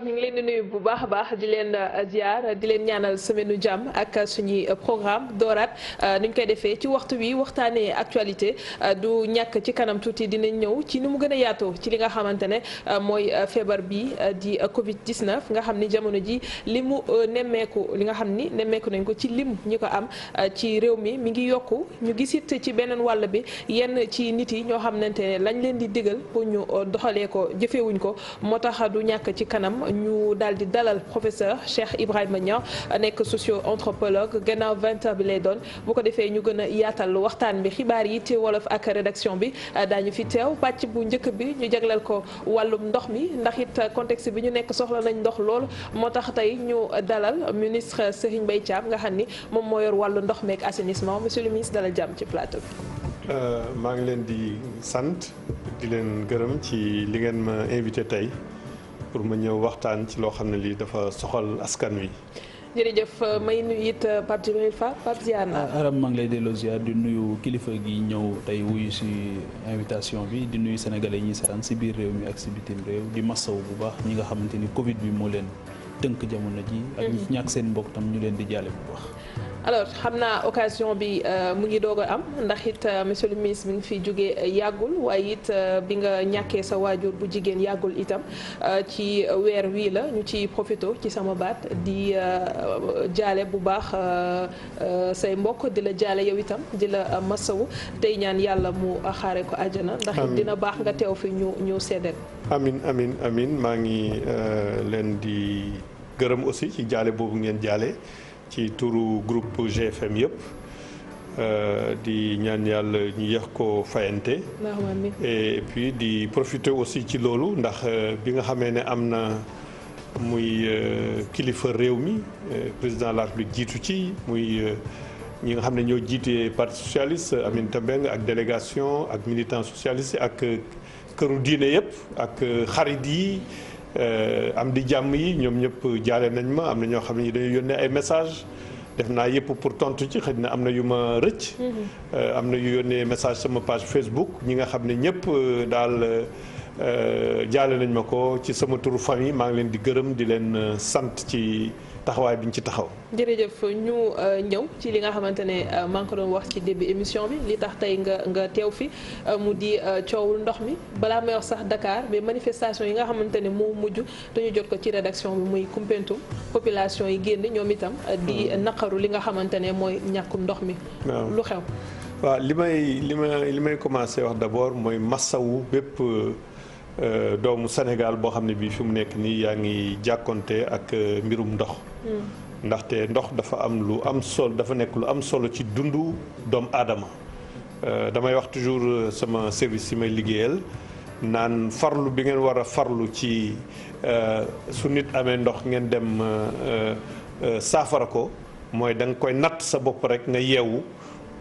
ñu ngi leen di nuyu bu baax a baax di leen ziar di leen ñaanal semaine u jàmm ak suñuy programme dooraat ni ñu koy defee ci waxtu wi waxtaanee actualité du ñàkk ci kanam tuuti dinañ ñëw ci ni mu gën a yaatoo ci li nga xamante ne mooy feebar bi di Covid 19 nga xam ni jamono ji li mu nemmeeku li nga xam ni nemmeeku nañ ko ci lim ñi ko am ci réew mi ngi yokku ñu gisit ci beneen wàll bi yenn ci nit yi ñoo xamante ne lañ leen di digal pour ñu doxalee ko jëfewuñ ko moo tax du ñàkk ci kanam ñu daal di dalal professeur Cheikh Ibrahima Niang nekk socio-anthropologue gannaaw 20h bi lay doon bu ko defee ñu gën a yaatal waxtaan bi xibaar yi ci wolof ak rédaction bi daañu fi teew pàcc bu njëkk bi ñu jagleel ko wàllum ndox mi ndax it contexte bi ñu nekk soxla nañ ndox lool moo tax tey ñu dalal ministre Serigne Mbaye Thiam nga xam ni moom moo yor wàllu ndox meek assainissement monsieur le ministre dalal jàmm ci plateau bi. maa ngi leen di sant di leen gërëm ci li ngeen ma invité tey pour ma ñëw waxtaan ci loo xam ne lii dafa soxal askan wi. jërëjëf may nuyu it Pape Djibril Fall Pape ziar naa. Aram maa ngi lay delloo ziar di nuyu kilifa gi ñëw tey wuyu si invitation bi di nuyu sénégalais yi ñuy seetaan si biir réew mi ak si bitim réew di masaw bu baax ñi nga xamante ni Covid bi moo leen tënk jamono ji. ak ñi ñàkk seen mbokk tam ñu leen di jaale bu baax. alors xam naa occasion bi mu ngi doog a am ndax it monsieur le ministre mi ngi fi jógee yàggul waaye it bi nga ñàkkee sa waajur bu jigéen yàggul itam ci weer wii la ñu ci profito ci sama baat di jaale bu baax say mbokk di la jaale yow itam di la masawu tey ñaan yàlla mu xaare ko àjjana ndax it dina baax nga teew fi ñu seddeel. amin maa ngi leen di gërëm aussi ci jaale boobu ngeen jaale. ci turu groupe GFM yëpp di ñaan yàlla ñu yéex ko fayante et puis di profiter aussi ci loolu ndax bi nga xamee ne am na muy kilifa réew mi président de la République jiitu ci muy ñi nga xam ne ñoo jiite parti socialiste Aminata Mbengue ak délégation ak militant socialiste ak këru diine yëpp ak xarit yi am di jàmm yi ñoom ñëpp jaale nañ ma am na ñoo xam ne dañuy yónnee ay message def naa yëpp pour tontu ci xëy na am na yu ma rëcc. am na yu yónnee message sama page Facebook ñi nga xam ne ñëpp daal jaale nañ ma ko ci sama turu famille maa ngi leen di gërëm di leen sant ci taxawaay bi ñu ci taxaw. jërëjëf ñu ñëw ci li nga xamante ne maa ngi ko doon wax ci début émission bi li tax tey nga teew fi mu di coowul ndox mi balaa may wax sax Dakar mais manifestation yi nga xamante ne moo mujj dañu jot ko ci rédaction bi muy Koumpentoum population yi génn ñoom itam di naqaru li nga xamante ne mooy ñàkkum ndox mi. lu xew. waaw li may commencé wax d'abord mooy massawu bépp doomu Sénégal boo xam ne bii fi mu nekk nii yaa ngi jàkkonte ak mbirum ndox. ndaxte ndox dafa am lu am solo dafa nekk lu am solo ci dundu doomu aadama damay wax toujours sama service yi may liggéeyal naan farlu bi ngeen war a farlu ci su nit amee ndox ngeen dem saafara ko mooy da nga koy natt sa bopp rek nga yeewu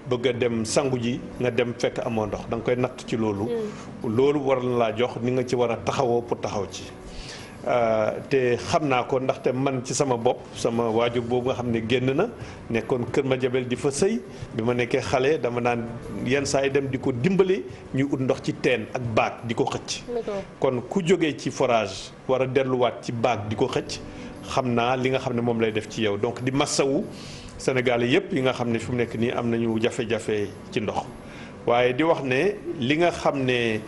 bëgg a dem sangu ji nga dem fekk amoo ndox da nga koy natt ci loolu. loolu war na laa jox ni nga ci war a taxawoo pour taxaw ci. te xam naa ko ndaxte man ci sama bopp sama waajur boobu nga xam ne génn na nekkoon Kër Madiabel di fa sëy bi ma nekkee xale dama naan yenn saa yi dem di ko dimbali ñuy ut ndox ci teen ak baag di ko xëcc. kon ku jógee ci forage war a delluwaat ci baag di ko xëcc xam naa li nga xam ne moom lay def ci yow donc di massawu Sénégal yëpp yi nga xam ne fi mu nekk nii am nañu jafe-jafe ci ndox. waaye di wax ne li nga xam ne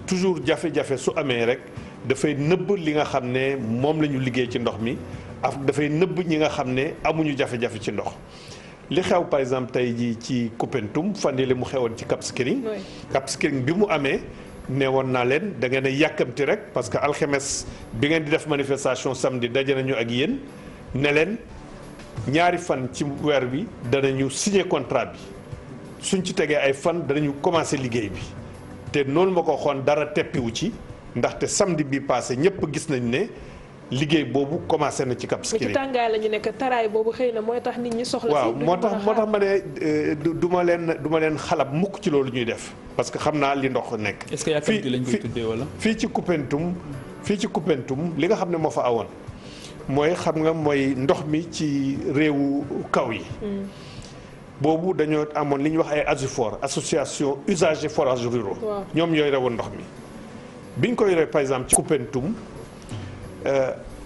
toujours jafe-jafe su amee rek. dafay nëbb li nga xam ne moom la ñu liggéey ci ndox mi ak dafay nëbb ñi nga xam ne amuñu jafe-jafe ci ndox li xew par exemple tey jii ci Koumpentoum fan yii mu xewoon ci Cap Skirring. Cap Skirring bi mu amee ne woon naa leen da ngeen a yàkkamti rek parce que alxames bi ngeen di def manifestation samedi daje nañu ak yéen ne leen ñaari fan ci weer bi danañu signer contrat bi suñ ci tegee ay fan danañu commencer liggéey bi te noonu ma ko xoon dara teppiwu ci. ndaxte samedi bi passé ñëpp gis nañ ne liggéey boobu commencé na ci Cap Skirring. ci tàngaay la ñu nekk taraay boobu xëy na mooy tax nit ñi soxla. waaw moo tax ma ne du ma leen xalab mukk ci loolu ñuy def parce que xam naa li ndox nekk. est-ce que yàkkamti lañ koy tuddee wala. fii ci Koumpentoum li nga xam ne moo fa awoon mooy xam nga mooy ndox mi ci réewu kaw yi. boobu dañoo amoon li ñuy wax ay ASUFOR association usagers forages ruraux. ñoom ñooy rewoon ndox mi. biñ koy yoree par exemple ci Koumpentoum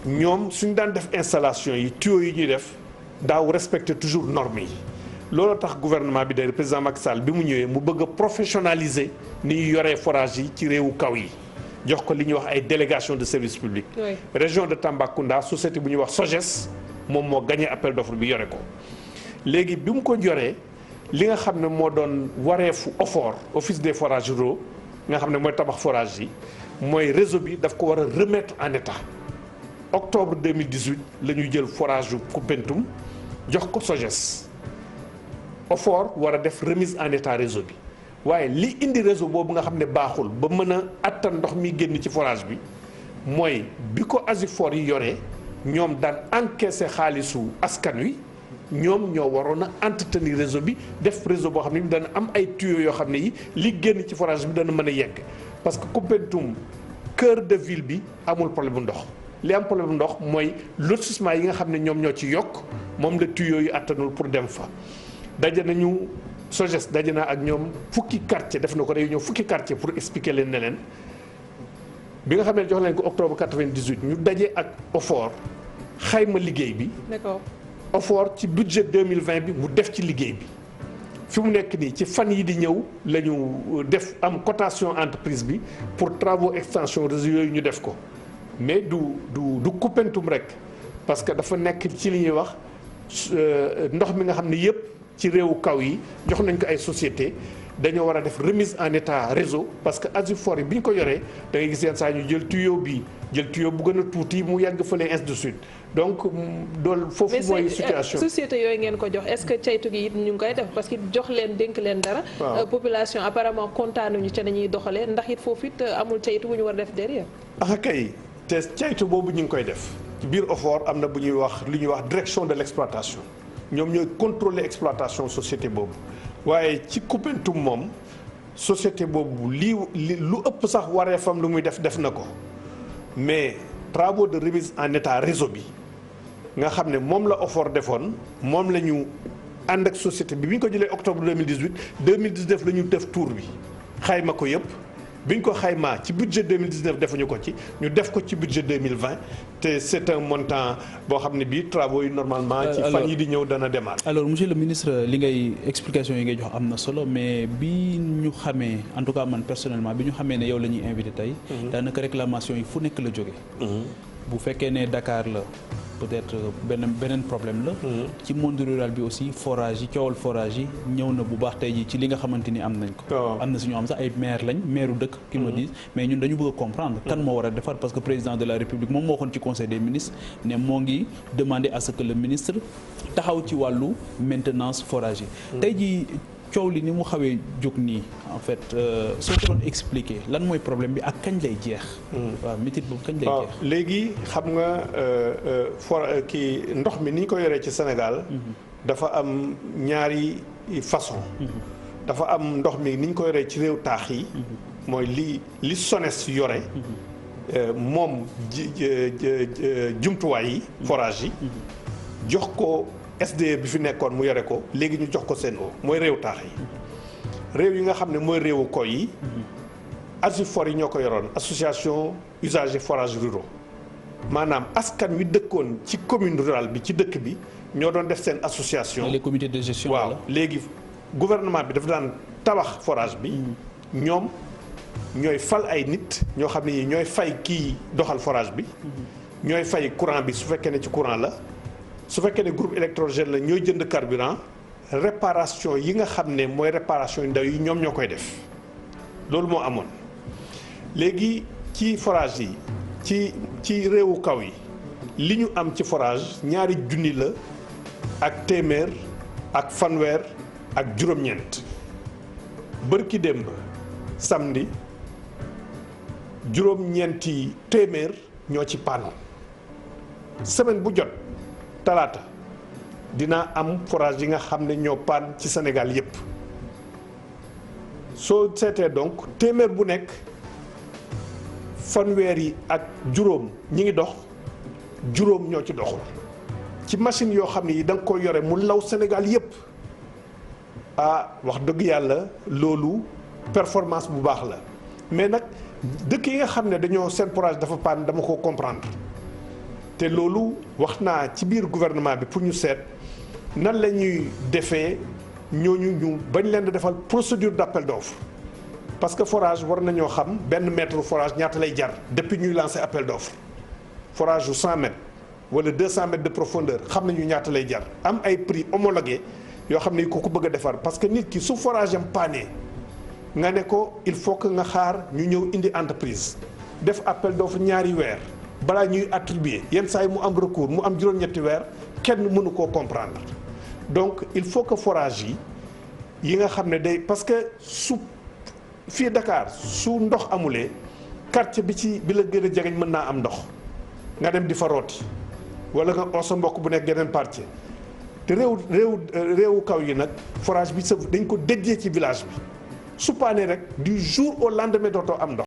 ñoom suñu daan def installation yi tuyaux yi ñuy def daaw respecter toujours normes yi loolu tax gouvernement bi day président Macky Sall bi mu ñëwee mu bëgg a professionnaliser ni ñu yoree forage yi ci réewu kaw yi jox ko li ñuy wax ay délégation de service public. Oui. Région de Tambacounda société bu ñuy wax SOGES moom moo gagné appel d'offre bi yore ko léegi bi mu ko yoree li nga xam ne moo doon wareefu OFOR office des forages ruraux nga xam ne mooy tabax forage yi mooy réseau bi daf ko war a remettre en état octobre 2018 la ñuy jël forage yu Koupentoum jox ko SOGES OFOR war a def remise en état réseau bi waaye li indi réseau boobu nga xam ne baaxul ba mën a attan ndox mi génn ci forage bi mooy bi ko ASUFOR yi yoree ñoom daan encaissé xaalisu askan wi ñoom ñoo waroon a entretenir réseau bi def réseau boo xam ne dana am ay tuyaux yoo xam ne yi li génn ci forage bi dana mën a yegg parce que Koupentoum cœur de ville bi amul problème bu ndox li am problème bu ndox mooy lotissement yi nga xam ne ñoom ñoo ci yokk moom la tuyaux yu attanul pour dem fa daje nañu SOGES daje naa ak ñoom fukki quartier def na ko réunion fukki quartier pour expliquer leen ne leen bi nga xam ne jox leen ko octobre 98 ñu daje ak OFOR xayma liggéey bi. D'accord. OFOR ci budget 2020 bi mu def ci liggéey bi fi mu nekk nii ci fan yi di ñëw la ñu def am cotation entreprise bi pour travaux extension réseau yooyu ñu def ko mais du Koupentoum rek parce que dafa nekk ci li ñuy wax ndox mi nga xam ne yëpp ci réewu kaw yi jox nañ ko ay société dañoo war a def remise en état réseau parce que ASUFOR yi bi ñu ko yoree da ngay gis yenn saa ñu jël tuyau bi jël tuyau bu gën a tuuti mu yàgg fële ainsi de suite donc dool foofu mooy situation société yooyu ngeen ko jox est-ce que caytu gi it ñu ngi koy def parce que jox leen dénk leen dara. Population apparemment kontaanuñu ca nañuy doxalee ndax it foofu it amul caytu bu ñu war a def derrière. ah kay te caytu boobu ñu ngi koy def ci biir OFOR am na bu ñuy wax li ñuy wax direction de l'exploitation ñoom ñooy contrôler exploitation société boobu waaye ci Koupentoum moom société boobu li lu ëpp sax waree fam lu muy def na ko mais travaux de remise en état réseau bi nga xam ne moom la OFOR defoon moom la ñu ànd ak société bi ñu ko jëlee octobre 2018 2019 la ñu def tour bi xayma ko yëpp bi ñu ko xaymaa ci budget 2019 defuñu ko ci ñu def ko ci budget 2020 te c'est un montant boo xam ne bii travaux yi normalement ci fan yi di ñëw dana démarrer. alors monsieur le ministre li ngay explication yi ngay jox am na solo mais bi ñu xamee en tout cas man personnellement bi ñu xamee ne yow la ñuy invité tey daanaka réclamation yi fu nekk la jóge bu fekkee ne Dakar la peut-être beneen problème la ci monde rural bi aussi forage yi coowal forage yi ñëw na bu baax tey ji ci li nga xamante ni am nañ ko am na si ñoo am sax ay maire lañ maireu dëkk ki ma dis mais ñun dañu bëgg a comprendre kan moo war a defar parce que président de la république moom moo waxoon ci conseil des ministres ne moo ngi demander à ce que le ministre taxaw ci wàllu maintenance forage yi tey ji coow li ni mu xawee jóg nii en fait soo ko doon expliquer lan mooy problème bi ak kañ lay jeex. waaw métit boobu kañ lay jeex. léegi xam nga kii ndox mi ni ñu ko yoree ci Sénégal. dafa am ñaari façon. dafa am ndox mi ni ñu ko yoree ci réew taax yi. mooy li SONES yore. moom jumtuwaay yi. forage yi. jox ko. SDE bi fi nekkoon mu yore ko léegi ñu jox ko Sen'Eau mooy réew taax yi réew yi nga xam ne mooy réewu koy yi ASUFOR yi ñoo ko yoroon association usagers forages ruraux maanaam askan wi dëkkoon ci commune rurale bi ci dëkk bi ñoo doon def seen association. les comités de gestion. waaw léegi gouvernement bi dafa daan tabax forage bi ñoom ñooy fal ay nit ñoo xam ne ñooy fay kii doxal forage bi ñooy fay courant bi su fekkee ne ci courant la. su fekkee ne groupe électrogène la ñooy jënd carburant réparation yi nga xam ne mooy réparation yu ndaw yi ñoom ñoo koy def loolu moo amoon léegi ci forage yi ci réewu kaw yi li ñu am ci forage ñaari junni la ak téeméer ak fanweer ak juróom-ñeent bërki démb samedi juróom-ñeenti téeméer ñoo ci panne semaine bu jot talaata dina am forage yi nga xam ne ñoo paan ci Sénégal yépp soo seetee donc téeméer bu nekk fanweer yi ak juróom ñi ngi dox juróom ñoo ci doxul ci machine yoo xam ne yi da nga koy yore mu law Sénégal yépp wax dëgg yàlla loolu performance bu baax la mais nag dëkk yi nga xam ne dañoo seen forage dafa paan dama ko comprendre te loolu wax naa ci biir gouvernement bi pour ñu seet nan la ñuy defee ñooñu ñu bañ leen di defal procédure d'appel d'offre parce que forage war nañoo xam benn mètre forage ñaata lay jar depuis ñuy lancer appel d'offre forage yu 100 mètres wala 200 mètres de profondeur xam nañu ñaata lay jar am ay prix homologué yoo xam ne ku ko bëgg a defar parce que nit ki su forage am paane nga ne ko il faut que nga xaar ñu ñëw indi entreprise def appel d'offre ñaari weer balaa ñuy attribuer yenn saa yi mu am recours mu am juróom-ñetti weer kenn mënu koo comprendre donc il faut que forage yi nga xam ne day parce que su fii Dakar su ndox amulee quartier bi la gën a jegeñ mën naa am ndox nga dem di fa rooti wala nga oo sa mbokk bu nekk geneen quartier te réewu kaw yi nag forage bi dañ ko déjee ci village bi su paanee rek du jour au lendemain dootoo am ndox